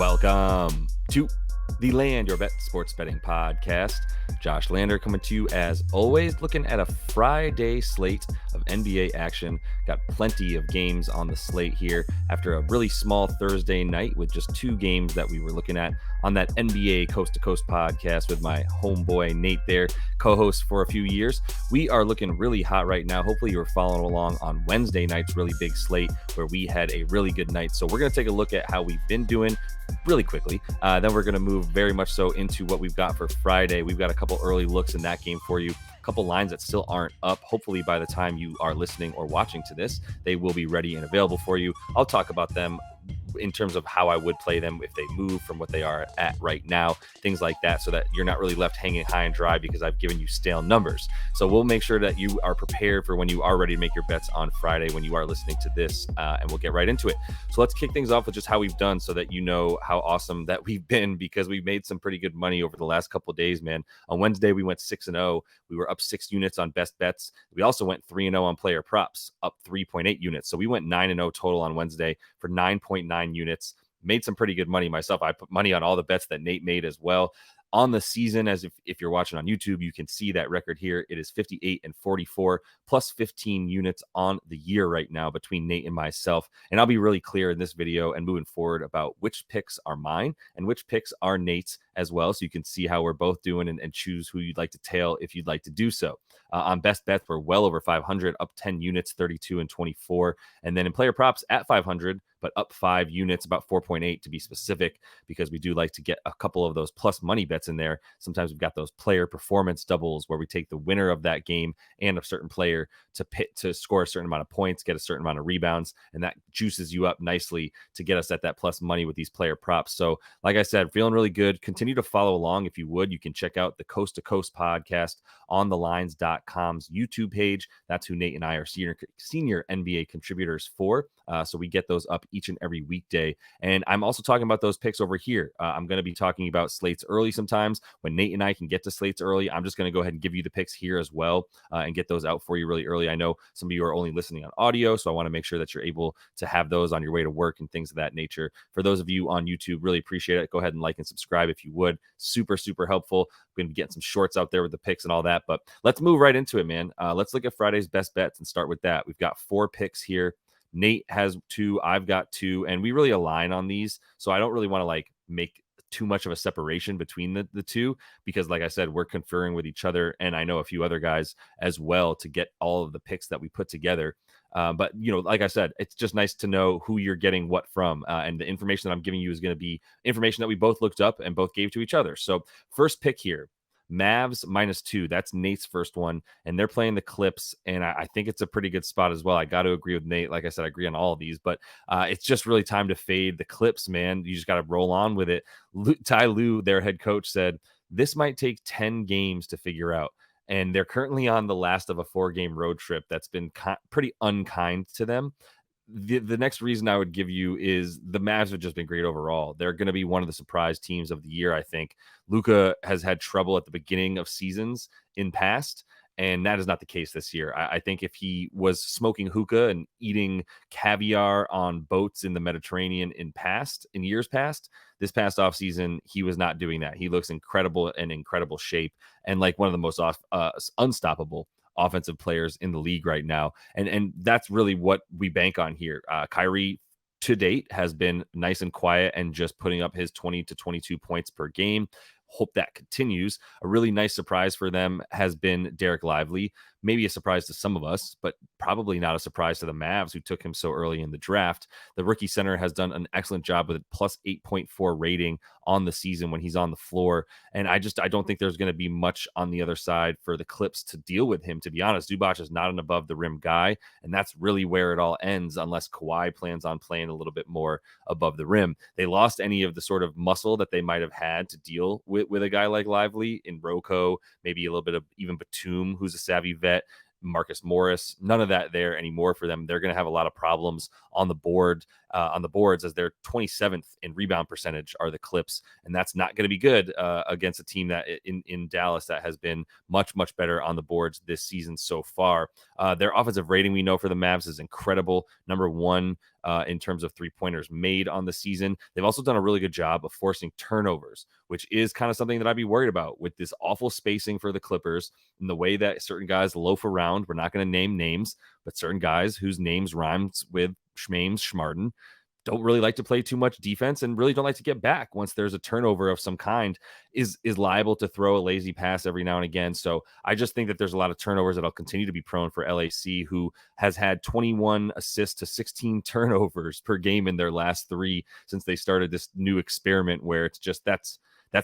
Welcome to the Land Your Bet Sports Betting Podcast. Josh Lander coming to you as always, looking at a Friday slate of NBA action. Got plenty of games on the slate here after a really small Thursday night with just two games that we were looking at on that NBA Coast to Coast podcast with my homeboy Nate there, co-host for a few years. We are looking really hot right now. Hopefully you're following along on Wednesday night's really big slate where we had a really good night. So we're going to take a look at how we've been doing really quickly. Then we're going to move very much so into what we've got for Friday. We've got a couple early looks in that game for you. A couple lines that still aren't up. Hopefully by the time you are listening or watching to this, they will be ready and available for you. I'll talk about them in terms of how I would play them if they move from what they are at right now, things like that, so that you're not really left hanging high and dry because I've given you stale numbers. So we'll make sure that you are prepared for when you are ready to make your bets on Friday when you are listening to this, and we'll get right into it. So let's kick things off with just how we've done so that you know how awesome that we've been, because we've made some pretty good money over the last couple of days, man. On Wednesday, we went 6-0. We were up 6 units on best bets. We also went 3-0 on player props, up 3.8 units. So we went 9-0 total on Wednesday for 9.9 units. Made some pretty good money myself. I put money on all the bets that Nate made as well. On the season, as if you're watching on YouTube, you can see that record here. It is 58-44 plus 15 units on the year right now between Nate and myself. And I'll be really clear in this video and moving forward about which picks are mine and which picks are Nate's as well. So you can see how we're both doing and choose who you'd like to tail if you'd like to do so. On best bets, we're well over 500, up 10 units, 32-24. And then in player props at 500, but up 5 units, about 4.8 to be specific, because we do like to get a couple of those plus money bets in there. Sometimes we've got those player performance doubles where we take the winner of that game and a certain player to score a certain amount of points, get a certain amount of rebounds, and that juices you up nicely to get us at that plus money with these player props. So like I said, feeling really good. Continue to follow along if you would. You can check out the Coast to Coast podcast on thelines.com's YouTube page. That's who Nate and I are senior NBA contributors for. So we get those up each and every weekday. And I'm also talking about those picks over here. I'm going to be talking about slates early sometimes. When Nate and I can get to slates early, I'm just going to go ahead and give you the picks here as well, and get those out for you really early. I know some of you are only listening on audio, so I want to make sure that you're able to have those on your way to work and things of that nature. For those of you on YouTube, really appreciate it. Go ahead and like and subscribe if you would. Super, super helpful. We're going to be getting some shorts out there with the picks and all that, but let's move right into it, man. Let's look at Friday's best bets and start with that. We've got 4 picks here. Nate has 2, I've got 2, and we really align on these. So I don't really want to make too much of a separation between the two, because like I said, we're conferring with each other, and I know a few other guys as well to get all of the picks that we put together. But like I said, it's just nice to know who you're getting what from, and the information that I'm giving you is going to be information that we both looked up and both gave to each other. So first pick here, Mavs -2. That's Nate's first one, and they're playing the Clips, and I think it's a pretty good spot as well. I got to agree with Nate. Like I said, I agree on all of these, but it's just really time to fade the Clips, man. You just got to roll on with it. Ty Lue, their head coach, said this might take 10 games to figure out, and they're currently on the last of a 4-game road trip that's been pretty unkind to them. The next reason I would give you is the Mavs have just been great overall. They're going to be one of the surprise teams of the year, I think. Luka has had trouble at the beginning of seasons in past, and that is not the case this year. I think if he was smoking hookah and eating caviar on boats in the Mediterranean in years past, this past offseason, he was not doing that. He looks incredible in incredible shape and like one of the most unstoppable offensive players in the league right now. And that's really what we bank on here. Kyrie to date has been nice and quiet and just putting up his 20 to 22 points per game. Hope that continues. A really nice surprise for them has been Derek Lively. Maybe a surprise to some of us, but probably not a surprise to the Mavs, who took him so early in the draft. The rookie center has done an excellent job with a plus 8.4 rating on the season when he's on the floor. And I don't think there's going to be much on the other side for the Clips to deal with him, to be honest. Zubac is not an above the rim guy, and that's really where it all ends unless Kawhi plans on playing a little bit more above the rim. They lost any of the sort of muscle that they might have had to deal with a guy like Lively in Rocco, maybe a little bit of even Batum, who's a savvy vet. Marcus Morris, none of that there anymore for them. They're going to have a lot of problems on the boards, as they're 27th in rebound percentage are the Clips, and that's not going to be good against a team that in Dallas that has been much better on the boards this season so far. Their offensive rating, we know, for the Mavs is incredible, number one in terms of three-pointers made on the season. They've also done a really good job of forcing turnovers, which is kind of something that I'd be worried about with this awful spacing for the Clippers and the way that certain guys loaf around. We're not going to name names, but certain guys whose names rhymes with Schmames, Schmarden, don't really like to play too much defense and really don't like to get back once there's a turnover of some kind, is liable to throw a lazy pass every now and again. So I just think that there's a lot of turnovers that'll continue to be prone for LAC, who has had 21 assists to 16 turnovers per game in their last three since they started this new experiment, where it's just that's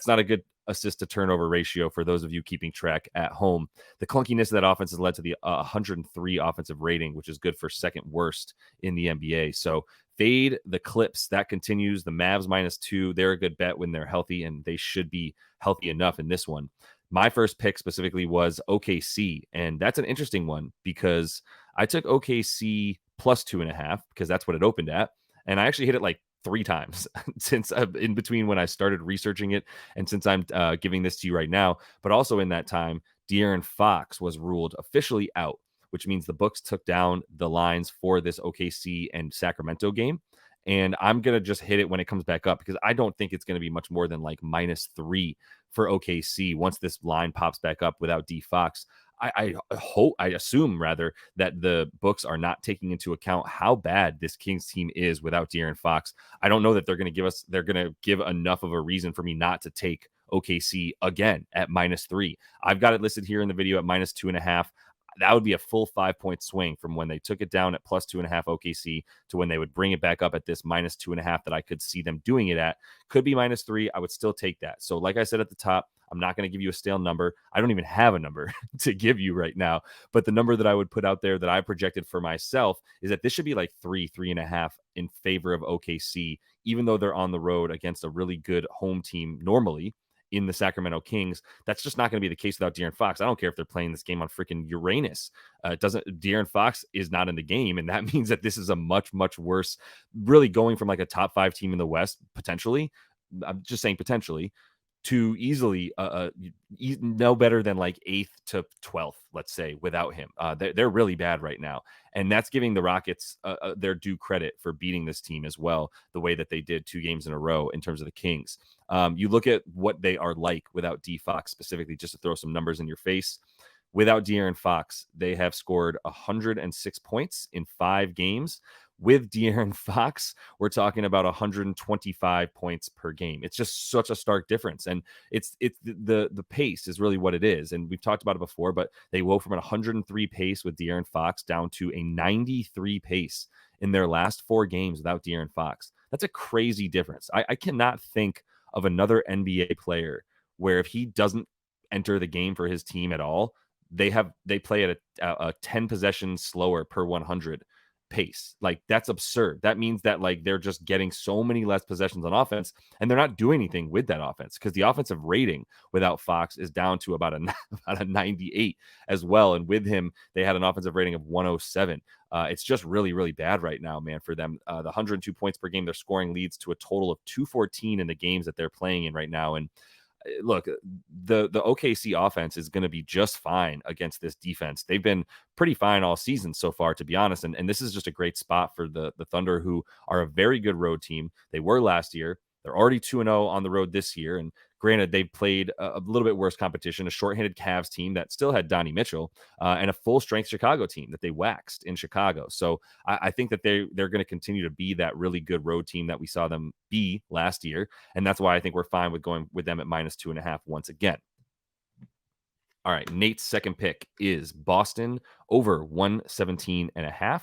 not a good assist to turnover ratio for those of you keeping track at home. The clunkiness of that offense has led to the 103 offensive rating, which is good for second worst in the NBA. So fade the Clips. That continues. The Mavs -2. They're a good bet when they're healthy, and they should be healthy enough in this one. My first pick specifically was OKC, and that's an interesting one because I took OKC +2.5 because that's what it opened at, and I actually hit it like 3 times since in between when I started researching it and since I'm giving this to you right now. But also in that time, De'Aaron Fox was ruled officially out, which means the books took down the lines for this OKC and Sacramento game. And I'm going to just hit it when it comes back up because I don't think it's going to be much more than like -3 for OKC once this line pops back up without D Fox. I assume rather that the books are not taking into account how bad this Kings team is without De'Aaron Fox. I don't know that they're going to give enough of a reason for me not to take OKC again at -3. I've got it listed here in the video at -2.5. That would be a full 5-point swing from when they took it down at +2.5 OKC to when they would bring it back up at this -2.5 that I could see them doing it at. Could be -3. I would still take that. So like I said at the top, I'm not going to give you a stale number. I don't even have a number to give you right now. But the number that I would put out there that I projected for myself is that this should be like 3.5 in favor of OKC, even though they're on the road against a really good home team normally in the Sacramento Kings. That's just not going to be the case without De'Aaron Fox. I don't care if they're playing this game on freaking Uranus. De'Aaron Fox is not in the game, and that means that this is a much worse, really going from like a top 5 team in the West, potentially. I'm just saying potentially, to easily no better than like 8th to 12th, let's say, without him. They're really bad right now. And that's giving the Rockets their due credit for beating this team as well, the way that they did 2 games in a row in terms of the Kings. You look at what they are like without D Fox specifically, just to throw some numbers in your face. Without De'Aaron Fox, they have scored 106 points in 5 games. With De'Aaron Fox, we're talking about 125 points per game. It's just such a stark difference. And it's the pace is really what it is. And we've talked about it before, but they went from a 103 pace with De'Aaron Fox down to a 93 pace in their last 4 games without De'Aaron Fox. That's a crazy difference. I cannot think of another NBA player where if he doesn't enter the game for his team at all, they play at a 10 possessions slower per 100 pace. Like, that's absurd. That means that like they're just getting so many less possessions on offense, and they're not doing anything with that offense because the offensive rating without Fox is down to about a 98 as well. And with him, they had an offensive rating of 107. It's just really bad right now, man, for them. The 102 points per game they're scoring leads to a total of 214 in the games that they're playing in right now. And look, the OKC offense is going to be just fine against this defense. They've been pretty fine all season so far, to be honest. And this is just a great spot for the Thunder, who are a very good road team. They were last year. They're already 2-0 on the road this year. And granted, they played a little bit worse competition, a shorthanded Cavs team that still had Donnie Mitchell, and a full-strength Chicago team that they waxed in Chicago. So I think that they're going to continue to be that really good road team that we saw them be last year. And that's why I think we're fine with going with them at -2.5 once again. All right, Nate's second pick is Boston over 117.5.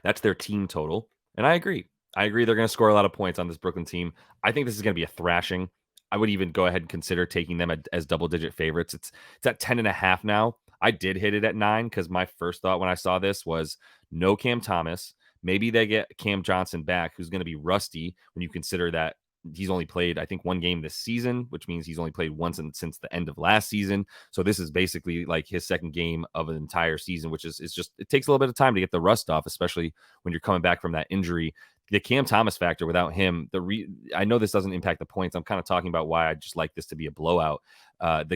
That's their team total. And I agree they're going to score a lot of points on this Brooklyn team. I think this is going to be a thrashing. I would even go ahead and consider taking them as double-digit favorites. It's at 10.5 now. I did hit it at 9 because my first thought when I saw this was no Cam Thomas. Maybe they get Cam Johnson back, who's going to be rusty when you consider that he's only played, I think, one game this season, which means he's only played once since the end of last season. So this is basically like his second game of an entire season, which is just, it takes a little bit of time to get the rust off, especially when you're coming back from that injury. The Cam Thomas factor, without him, I know this doesn't impact the points. I'm kind of talking about why I just like this to be a blowout. The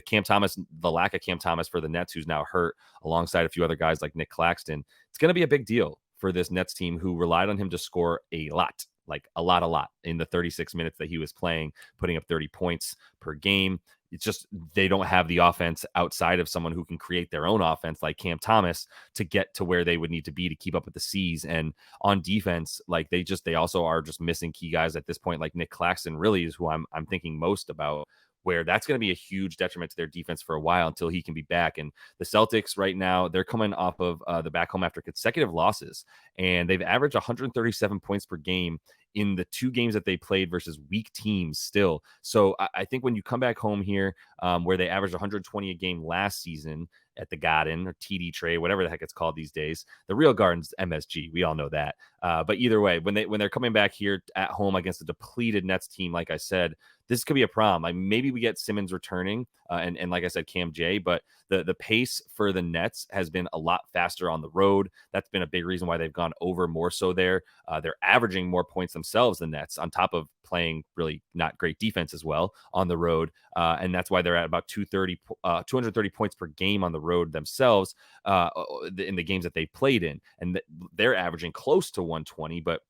lack of Cam Thomas for the Nets, who's now hurt, alongside a few other guys like Nick Claxton, it's going to be a big deal for this Nets team, who relied on him to score a lot, like a lot in the 36 minutes that he was playing, putting up 30 points per game. It's just, they don't have the offense outside of someone who can create their own offense like Cam Thomas to get to where they would need to be to keep up with the C's. And on defense, like they also are just missing key guys at this point, like Nick Claxton really is who I'm thinking most about, where that's going to be a huge detriment to their defense for a while until he can be back. And the Celtics right now, they're coming off of the back home after consecutive losses, and they've averaged 137 points per game in the 2 games that they played versus weak teams still. So I think when you come back home here, where they averaged 120 a game last season at the Garden or TD Trey, whatever the heck it's called these days, the real Garden's MSG. We all know that. But either way, when they're coming back here at home against a depleted Nets team, like I said, this could be a problem. Like maybe we get Simmons returning, and like I said, Cam J, but the pace for the Nets has been a lot faster on the road. That's been a big reason why they've gone over more so there. They're averaging more points themselves, the Nets, on top of playing really not great defense as well on the road. And that's why they're at about 230 points per game on the road themselves in the games that they played in. And they're averaging close to 120, but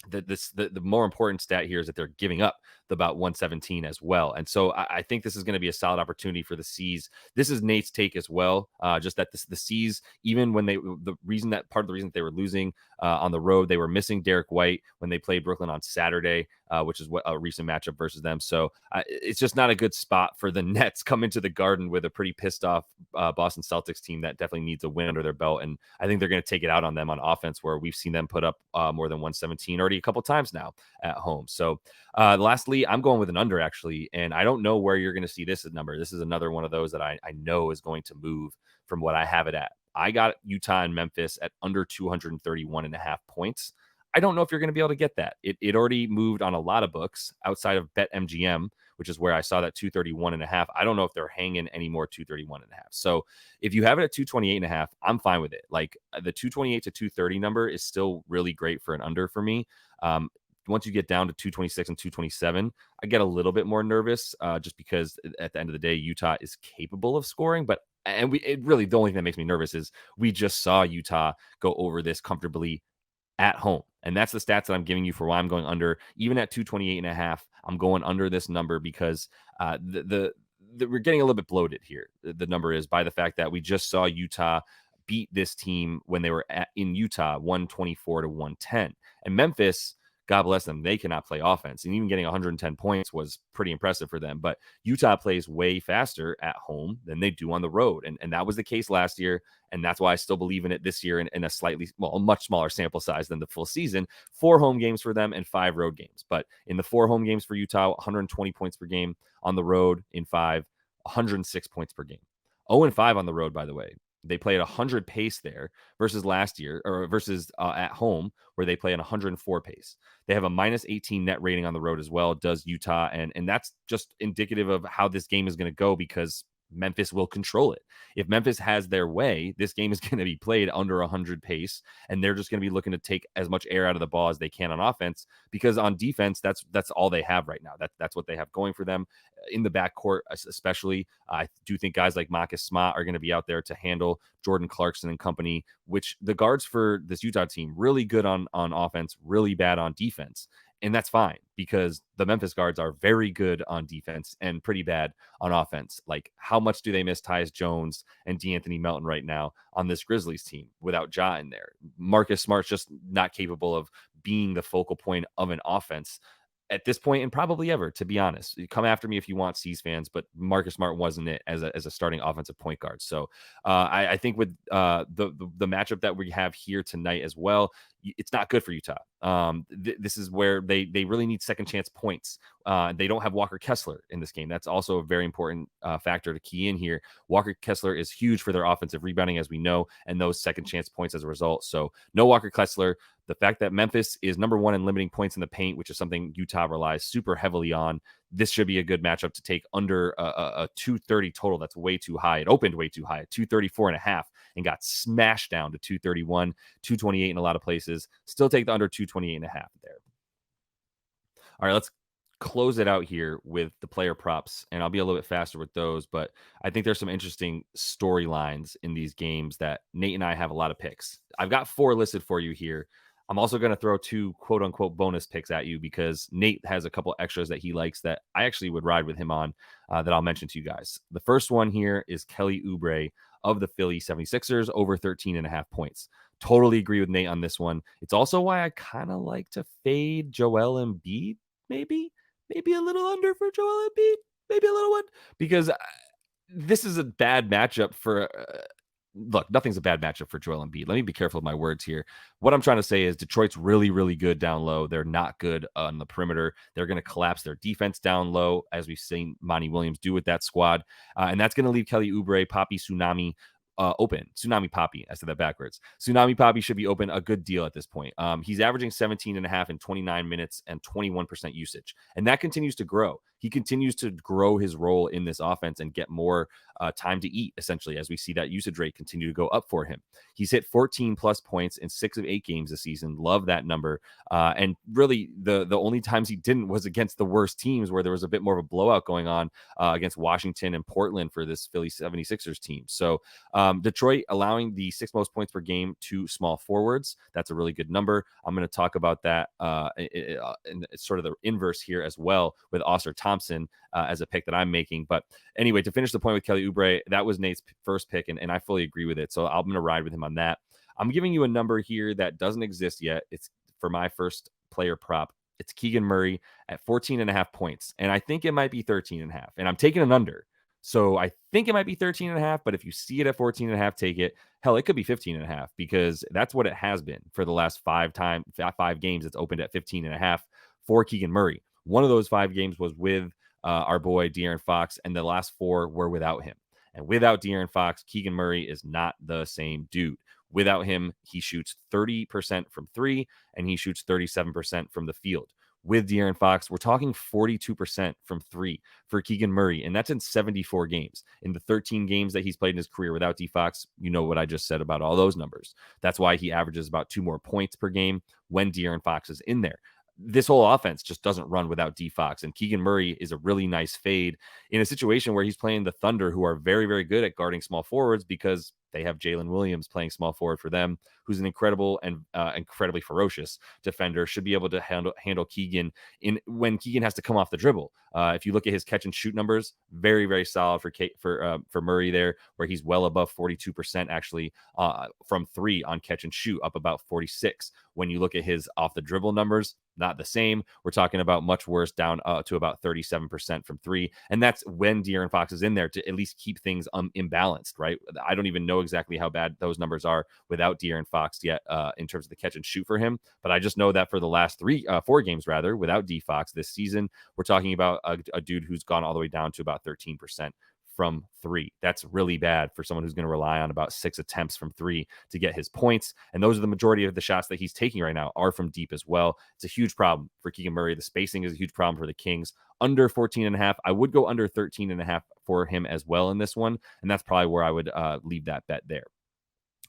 the more important stat here is that they're giving up about 117 as well. And so I think this is going to be a solid opportunity for the C's. This is Nate's take as well. Just that the C's, even when part of the reason that they were losing on the road, they were missing Derek White when they played Brooklyn on Saturday, which is what a recent matchup versus them. So it's just not a good spot for the Nets come into the Garden with a pretty pissed off Boston Celtics team that definitely needs a win under their belt. And I think they're going to take it out on them on offense, where we've seen them put up more than 117 already a couple times now at home. So lastly, I'm going with an under, actually, and I don't know where you're going to see this number. This is another one of those that I know is going to move from what I have it at. I got Utah and Memphis at under 231.5 points. I don't know if you're going to be able to get that. It already moved on a lot of books outside of BetMGM, which is where I saw that 231.5. I don't know if they're hanging any more 231.5. So if you have it at 228.5, I'm fine with it. Like the 228 to 230 number is still really great for an under for me. Once you get down to 226 and 227, I get a little bit more nervous just because at the end of the day, Utah is capable of scoring. But it really, the only thing that makes me nervous is we just saw Utah go over this comfortably at home. And that's the stats that I'm giving you for why I'm going under. Even at 228.5, I'm going under this number because we're getting a little bit bloated here. The number is by the fact that we just saw Utah beat this team when they were in Utah 124 to 110. And Memphis, God bless them, they cannot play offense. And even getting 110 points was pretty impressive for them. But Utah plays way faster at home than they do on the road. And that was the case last year. And that's why I still believe in it this year in a much smaller sample size than the full season. 4 home games for them and 5 road games. But in the 4 home games for Utah, 120 points per game. On the road in 5, 106 points per game. 0-5 on the road, by the way. They play at 100 pace there versus last year, or versus at home, where they play at 104 pace. They have a minus 18 net rating on the road as well, does Utah. And that's just indicative of how this game is going to go, because Memphis will control it. If Memphis has their way, this game is going to be played under 100 pace, and they're just going to be looking to take as much air out of the ball as they can on offense, because on defense, that's all they have right now. That's what they have going for them in the backcourt, especially. I do think guys like Marcus Smart are going to be out there to handle Jordan Clarkson and company, which the guards for this Utah team, really good on offense, really bad on defense. And that's fine, because the Memphis guards are very good on defense and pretty bad on offense. Like, how much do they miss Tyus Jones and DeAnthony Melton right now on this Grizzlies team without Ja in there? Marcus Smart's just not capable of being the focal point of an offense at this point, and probably ever, to be honest. Come after me if you want, C's fans, but Marcus Smart wasn't it as a starting offensive point guard. So I think with the matchup that we have here tonight as well, it's not good for Utah. This is where they really need second chance points. They don't have Walker Kessler in this game. That's also a very important factor to key in here. Walker Kessler is huge for their offensive rebounding, as we know, and those second chance points as a result. So no Walker Kessler. The fact that Memphis is number one in limiting points in the paint, which is something Utah relies super heavily on, this should be a good matchup to take under a 230 total. That's way too high. It opened way too high at 234.5 and got smashed down to 231, 228 in a lot of places. Still take the under 228.5 there. All right, let's close it out here with the player props, and I'll be a little bit faster with those, but I think there's some interesting storylines in these games that Nate and I have a lot of picks. I've got 4 listed for you here. I'm also going to throw 2 quote unquote bonus picks at you because Nate has a couple extras that he likes that I actually would ride with him on that I'll mention to you guys. The first one here is Kelly Oubre of the Philly 76ers over 13.5 points. Totally agree with Nate on this one. It's also why I kind of like to fade Joel Embiid, maybe a little under for Joel Embiid, maybe a little one, because this is a bad matchup for look, nothing's a bad matchup for Joel Embiid. Let me be careful with my words here. What I'm trying to say is Detroit's really, really good down low. They're not good on the perimeter. They're going to collapse their defense down low, as we've seen Monty Williams do with that squad. And that's going to leave Kelly Oubre, Poppy Tsunami, open. Tsunami Poppy. I said that backwards. Tsunami Poppy should be open a good deal at this point. He's averaging 17.5 in 29 minutes and 21% usage. And that continues to grow. He continues to grow his role in this offense and get more time to eat, essentially, as we see that usage rate continue to go up for him. He's hit 14 plus points in 6 of 8 games this season. Love that number. And really, the only times he didn't was against the worst teams where there was a bit more of a blowout going on against Washington and Portland for this Philly 76ers team. So Detroit allowing the 6th most points per game to small forwards. That's a really good number. I'm going to talk about that in sort of the inverse here as well with Oscar Thompson as a pick that I'm making. But anyway, to finish the point with Kelly Oubre, that was Nate's first pick, and I fully agree with it. So I'm going to ride with him on that. I'm giving you a number here that doesn't exist yet. It's for my first player prop. It's Keegan Murray at 14.5 points. And I think it might be 13.5. And I'm taking an under. So I think it might be 13.5, but if you see it at 14.5, take it. Hell, it could be 15.5 because that's what it has been for the last 5 games. It's opened at 15.5 for Keegan Murray. One of those 5 games was with our boy De'Aaron Fox, and the last 4 were without him. And without De'Aaron Fox, Keegan Murray is not the same dude. Without him, he shoots 30% from 3, and he shoots 37% from the field. With De'Aaron Fox, we're talking 42% from 3 for Keegan Murray, and that's in 74 games. In the 13 games that he's played in his career without D-Fox, you know what I just said about all those numbers. That's why he averages about 2 more points per game when De'Aaron Fox is in there. This whole offense just doesn't run without D-Fox, and Keegan Murray is a really nice fade in a situation where he's playing the Thunder, who are very, very good at guarding small forwards because they have Jalen Williams playing small forward for them, who's an incredible and incredibly ferocious defender, should be able to handle Keegan when Keegan has to come off the dribble. If you look at his catch and shoot numbers, very, very solid for Murray there, where he's well above 42% actually from 3 on catch and shoot, up about 46. When you look at his off the dribble numbers, not the same. We're talking about much worse, down to about 37% from 3. And that's when De'Aaron Fox is in there to at least keep things imbalanced, right? I don't even know exactly how bad those numbers are without De'Aaron Fox yet in terms of the catch and shoot for him. But I just know that for the last 4 games, rather, without D-Fox this season, we're talking about a dude who's gone all the way down to about 13% from 3. That's really bad for someone who's going to rely on about 6 attempts from 3 to get his points. And those are the majority of the shots that he's taking right now are from deep as well. It's a huge problem for Keegan Murray. The spacing is a huge problem for the Kings. Under 14.5. I would go under 13.5 for him as well in this one. And that's probably where I would leave that bet there.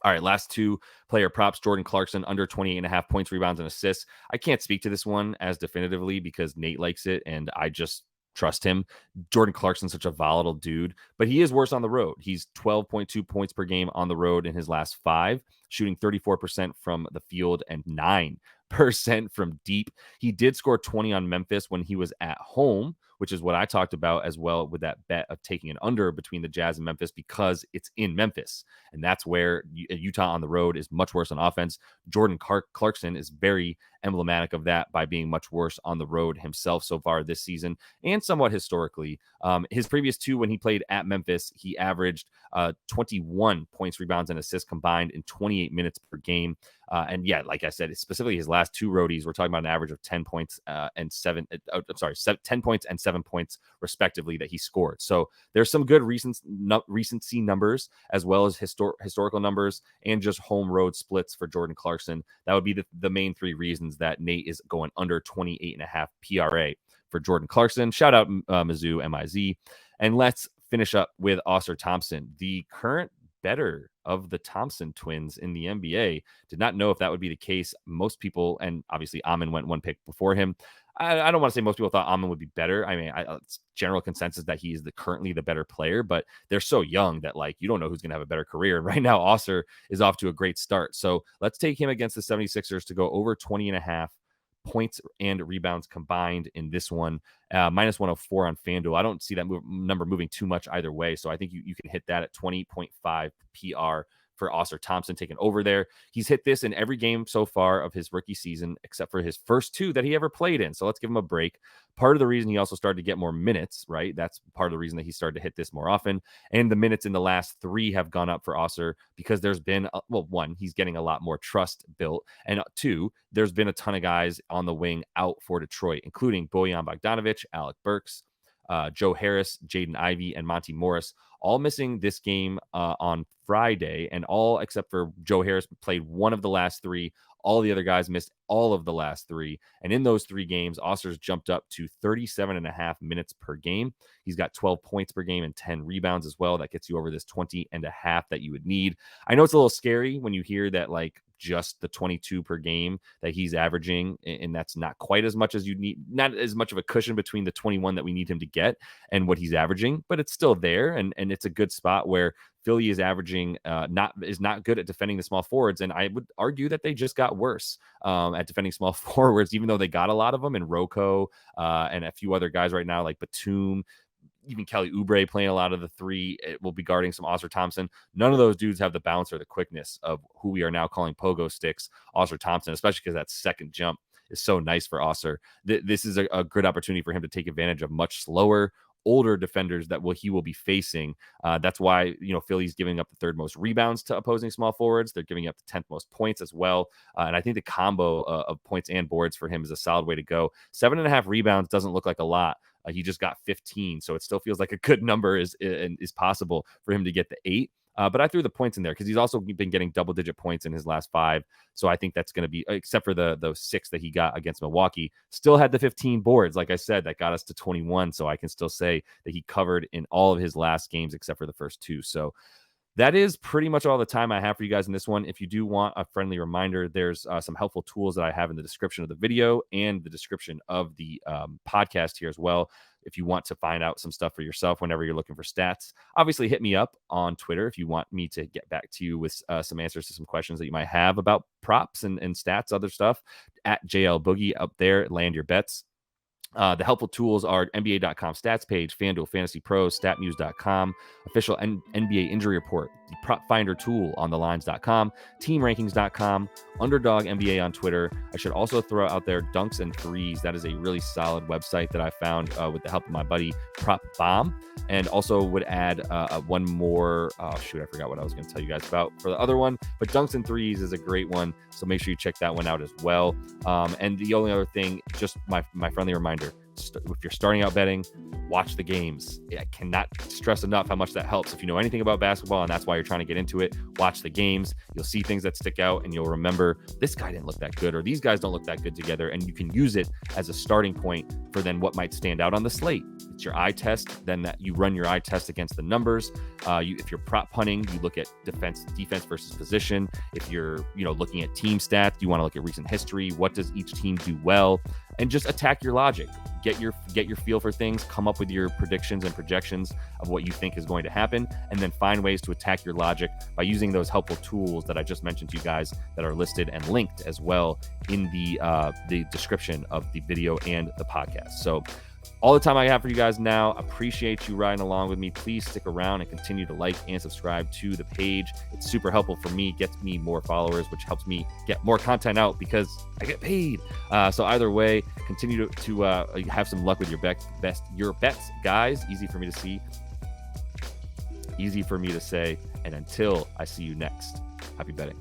All right, last 2 player props. Jordan Clarkson under 28.5 points, rebounds, and assists. I can't speak to this one as definitively because Nate likes it, and I just trust him. Jordan Clarkson's such a volatile dude, but he is worse on the road. He's 12.2 points per game on the road in his last 5, shooting 34% from the field and 9% from deep. He did score 20 on Memphis when he was at home, which is what I talked about as well with that bet of taking an under between the Jazz and Memphis because it's in Memphis. And that's where Utah on the road is much worse on offense. Jordan Clarkson is very emblematic of that by being much worse on the road himself so far this season and somewhat historically. His previous 2 when he played at Memphis, he averaged 21 points, rebounds, and assists combined in 28 minutes per game. And yeah, like I said, specifically his last two roadies, we're talking about an average of 10 points 10 points and 7 points respectively that he scored. So there's some good recency numbers as well as historical numbers and just home road splits for Jordan Clarkson. That would be the main three reasons that Nate is going under 28.5 PRA for Jordan Clarkson. Shout out Mizzou, MIZ. And let's finish up with Ausar Thompson, the current better of the Thompson twins in the NBA. Did not know if that would be the case. Most people, and obviously Amon went one pick before him. I don't want to say most people thought Amon would be better. I mean, it's general consensus that he is currently the better player, but they're so young that like you don't know who's going to have a better career. And right now, Ausar is off to a great start. So let's take him against the 76ers to go over 20.5 points and rebounds combined in this one. Minus 104 on FanDuel. I don't see that number moving too much either way. So I think you can hit that at 20.5 PR for Ausar Thompson taking over there. He's hit this in every game so far of his rookie season, except for his first two that he ever played in. So let's give him a break. Part of the reason he also started to get more minutes, right? That's part of the reason that he started to hit this more often. And the minutes in the last three have gone up for Ausar because there's been, one, he's getting a lot more trust built. And two, there's been a ton of guys on the wing out for Detroit, including Bojan Bogdanovic, Alec Burks, Joe Harris, Jaden Ivey, and Monty Morris, all missing this game on Friday, and all except for Joe Harris played one of the last three. All the other guys missed all of the last three. And in those three games, Ausar's jumped up to 37.5 minutes per game. He's got 12 points per game and 10 rebounds as well. That gets you over this 20.5 that you would need. I know it's a little scary when you hear that, like, just the 22 per game that he's averaging, and that's not quite as much as you need, not as much of a cushion between the 21 that we need him to get and what he's averaging, but it's still there, and it's a good spot where Philly is averaging not good at defending the small forwards, and I would argue that they just got worse at defending small forwards, even though they got a lot of them in Rocco and a few other guys right now like Batum. Even Kelly Oubre playing a lot of the three. It will be guarding some Ausar Thompson. None of those dudes have the bounce or the quickness of who we are now calling pogo sticks, Ausar Thompson, especially because that second jump is so nice for Ausar. This is a good opportunity for him to take advantage of much slower, older defenders that he will be facing. That's why, Philly's giving up the third most rebounds to opposing small forwards. They're giving up the 10th most points as well. And I think the combo of points and boards for him is a solid way to go. 7.5 rebounds doesn't look like a lot. He just got 15, so it still feels like a good number is possible for him to get the 8. But I threw the points in there because he's also been getting double-digit points in his last 5. So I think that's going to be, except for those 6 that he got against Milwaukee, still had the 15 boards. Like I said, that got us to 21. So I can still say that he covered in all of his last games except for the first 2. So that is pretty much all the time I have for you guys in this one. If you do want a friendly reminder, there's some helpful tools that I have in the description of the video and the description of the podcast here as well. If you want to find out some stuff for yourself whenever you're looking for stats, obviously hit me up on Twitter if you want me to get back to you with some answers to some questions that you might have about props and stats, other stuff, at JL Boogie up there. Land your bets. The helpful tools are NBA.com stats page, FanDuel Fantasy Pros, StatMuse.com, official NBA injury report, the prop finder tool on thelines.com, teamrankings.com, Underdog NBA on Twitter. I should also throw out there Dunks and Threes. That is a really solid website that I found with the help of my buddy Prop Bomb. And also would add one more. Oh, shoot, I forgot what I was going to tell you guys about for the other one. But Dunks and Threes is a great one. So make sure you check that one out as well. And the only other thing, just my friendly reminder, if you're starting out betting, watch the games. I cannot stress enough how much that helps. If you know anything about basketball and that's why you're trying to get into it, watch the games. You'll see things that stick out and you'll remember this guy didn't look that good or these guys don't look that good together. And you can use it as a starting point for then what might stand out on the slate. It's your eye test. Then that you run your eye test against the numbers. If you're prop punting, you look at defense versus position. If you're looking at team stats, you want to look at recent history. What does each team do well? And just attack your logic. Get your feel for things, come up with your predictions and projections of what you think is going to happen, and then find ways to attack your logic by using those helpful tools that I just mentioned to you guys that are listed and linked as well in the description of the video and the podcast. So all the time I have for you guys now. Appreciate you riding along with me. Please stick around and continue to like and subscribe to the page. It's super helpful for me, gets me more followers, which helps me get more content out because I get paid. So either way, continue to have some luck with your bets, guys. Easy for me to see. Easy for me to say. And until I see you next, happy betting.